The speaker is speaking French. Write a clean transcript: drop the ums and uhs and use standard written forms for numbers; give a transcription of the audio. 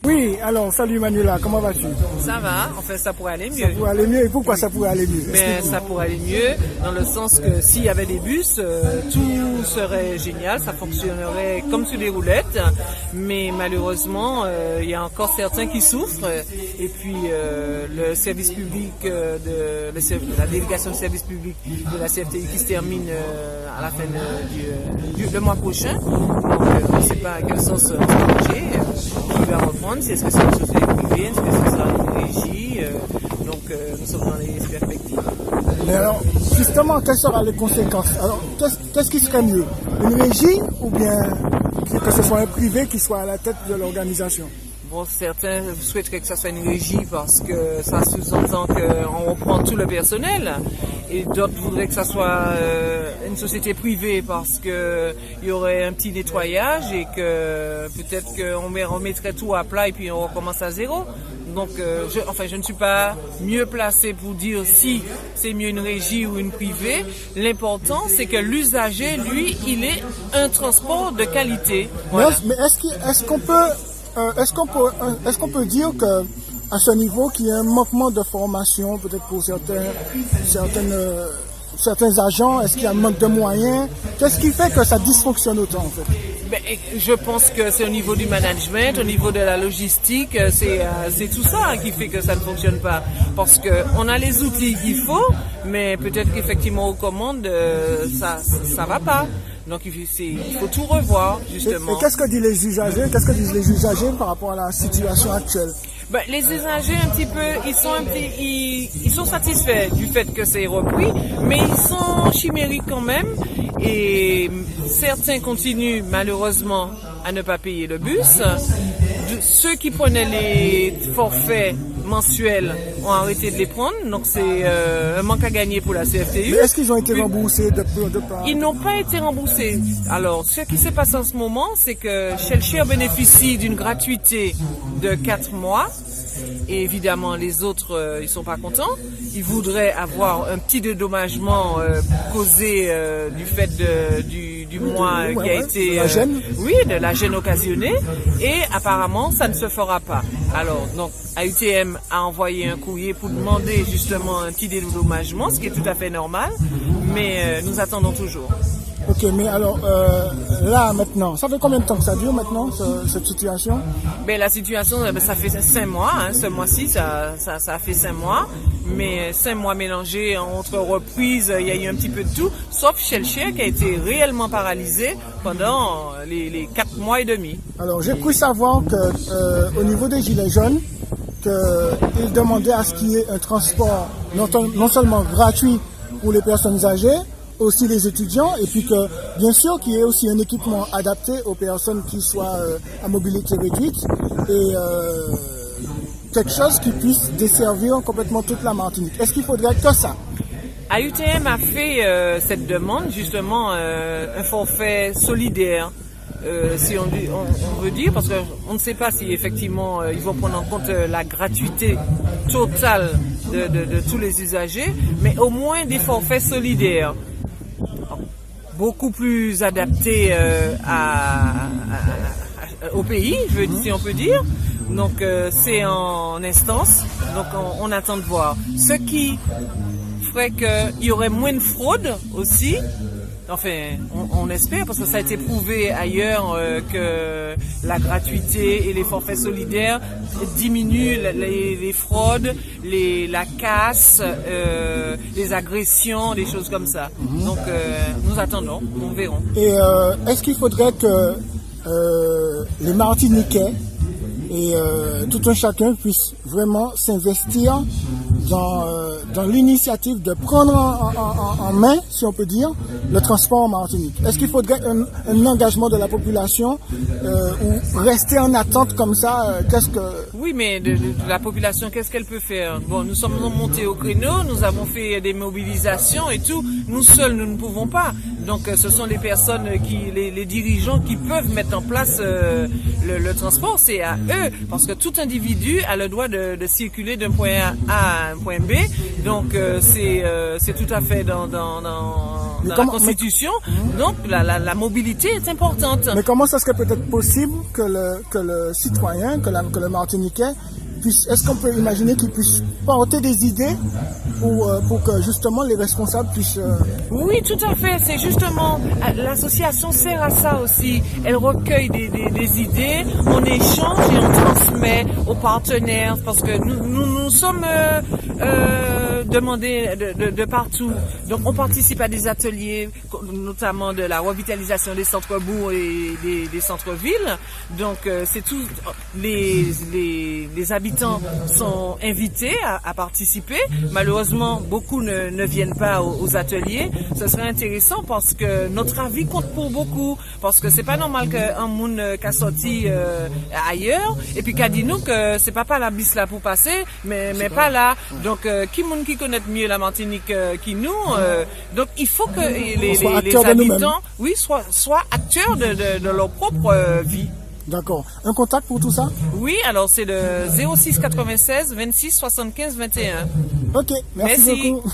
Oui, alors salut Manuela, comment vas-tu? Ça va, en fait ça pourrait aller mieux. Ça pourrait aller mieux, et pourquoi ça pourrait aller mieux? Mais ça pourrait aller mieux dans le sens que s'il y avait des bus, tout serait génial, ça fonctionnerait comme sur des roulettes, mais malheureusement il y a encore certains qui souffrent et puis le service public la délégation de service public de la CFTI qui se termine à la fin le mois prochain, donc on ne sait pas à quel sens s'engager, qui va reprendre. Est-ce que c'est une société privée, est-ce que ce sera une régie, donc nous sommes dans les perspectives. Mais alors, justement, quelles seront les conséquences? Alors, qu'est-ce qui serait mieux? Une régie ou bien que ce soit un privé qui soit à la tête de l'organisation? Bon, certains souhaiteraient que ça soit une régie parce que ça sous-entend qu'on reprend tout le personnel, et d'autres voudraient que ça soit une société privée parce que il y aurait un petit nettoyage et que peut-être qu'on remettrait tout à plat et puis on recommence à zéro. Donc, je ne suis pas mieux placée pour dire si c'est mieux une régie ou une privée. L'important, c'est que l'usager, lui, il ait un transport de qualité. Voilà. Mais est-ce qu'on peut dire que à ce niveau qu'il y a un manquement de formation peut-être pour certains agents? Est-ce qu'il y a un manque de moyens? Qu'est-ce qui fait que ça dysfonctionne autant en fait? Je pense que c'est au niveau du management, au niveau de la logistique, c'est tout ça qui fait que ça ne fonctionne pas. Parce qu'on a les outils qu'il faut, mais peut-être qu'effectivement aux commandes, ça va pas. Donc il faut tout revoir justement. Et qu'est-ce que disent les usagers? Qu'est-ce que disent les usagers par rapport à la situation actuelle? Les usagers un petit peu, ils sont satisfaits du fait que c'est repris, mais ils sont chimériques quand même. Et certains continuent malheureusement à ne pas payer le bus. Ceux qui prenaient les forfaits mensuels ont arrêté de les prendre, donc c'est un manque à gagner pour la CFTU. Mais est-ce qu'ils ont été remboursés de part? Ils n'ont pas été remboursés. Alors, ce qui se passe en ce moment, c'est que Shellshare bénéficie d'une gratuité de 4 mois. Et évidemment, les autres, ils sont pas contents. Ils voudraient avoir un petit dédommagement causé du fait du mois qui a été... de la gêne. Oui, de la gêne occasionnée. Et apparemment, ça ne se fera pas. Alors, donc, AUTM a envoyé un courrier pour demander justement un petit dédommagement, ce qui est tout à fait normal. Mais nous attendons toujours. Ok, mais alors là maintenant, ça fait combien de temps que ça dure maintenant, cette situation? La situation, ça fait 5 mois, hein, ce mois-ci, ça a fait 5 mois, mais 5 mois mélangés entre reprises, il y a eu un petit peu de tout, sauf Shellshare qui a été réellement paralysé pendant les 4 mois et demi. Alors j'ai cru savoir que au niveau des Gilets jaunes, qu'ils demandaient à ce qu'il y ait un transport non seulement gratuit pour les personnes âgées, aussi les étudiants, et puis que bien sûr qu'il y ait aussi un équipement adapté aux personnes qui soient à mobilité réduite et quelque chose qui puisse desservir complètement toute la Martinique. Est-ce qu'il faudrait que ça? AUTM a fait cette demande justement un forfait solidaire. Si on veut dire, parce qu'on ne sait pas si effectivement ils vont prendre en compte la gratuité totale de tous les usagers, mais au moins des forfaits solidaires. Beaucoup plus adapté au pays, si on peut dire. Donc c'est en instance, donc on attend de voir. Ce qui ferait qu'il y aurait moins de fraude aussi. Enfin, on espère, parce que ça a été prouvé ailleurs que la gratuité et les forfaits solidaires diminuent les fraudes, la casse, les agressions, des choses comme ça. Donc, nous attendons, nous verrons. Et est-ce qu'il faudrait que les Martiniquais et tout un chacun puisse vraiment s'investir dans l'initiative de prendre en main, si on peut dire, le transport en Martinique? Est-ce qu'il faudrait un engagement de la population ou rester en attente comme ça? Oui, mais de la population, qu'est-ce qu'elle peut faire? Bon, nous sommes montés au créneau, nous avons fait des mobilisations et tout. Nous seuls, nous ne pouvons pas. Donc ce sont les personnes les dirigeants qui peuvent mettre en place le transport. C'est à eux, parce que tout individu a le droit de circuler d'un point A à un point B. Donc c'est tout à fait dans la Constitution. Donc la mobilité est importante. Mais comment ça serait peut-être possible que le citoyen, que le Martiniquais puisse, est-ce qu'on peut imaginer qu'il puisse porter des idées pour que justement les responsables puissent... Oui, tout à fait. C'est justement, l'association sert à ça aussi. Elle recueille des idées, on échange et on transmet aux partenaires, parce que nous sommes demandés de partout. Donc on participe à des ateliers, notamment de la revitalisation des centres-bourgs et des centres-villes. Donc c'est tout, les habitants sont invités à participer. Malheureusement, beaucoup ne viennent pas aux ateliers. Ce serait intéressant parce que notre avis compte pour beaucoup. Parce que c'est pas normal qu'un monde qu'a sorti ailleurs et puis qu'a dit nous que c'est pas la bis là pour passer, mais pas là. Donc qui monde qui connaît mieux la Martinique qui nous. Donc il faut que les habitants, oui, soient acteurs de leur propre vie. D'accord. Un contact pour tout ça? Oui, alors c'est le 06 96 26 75 21. Ok, merci beaucoup.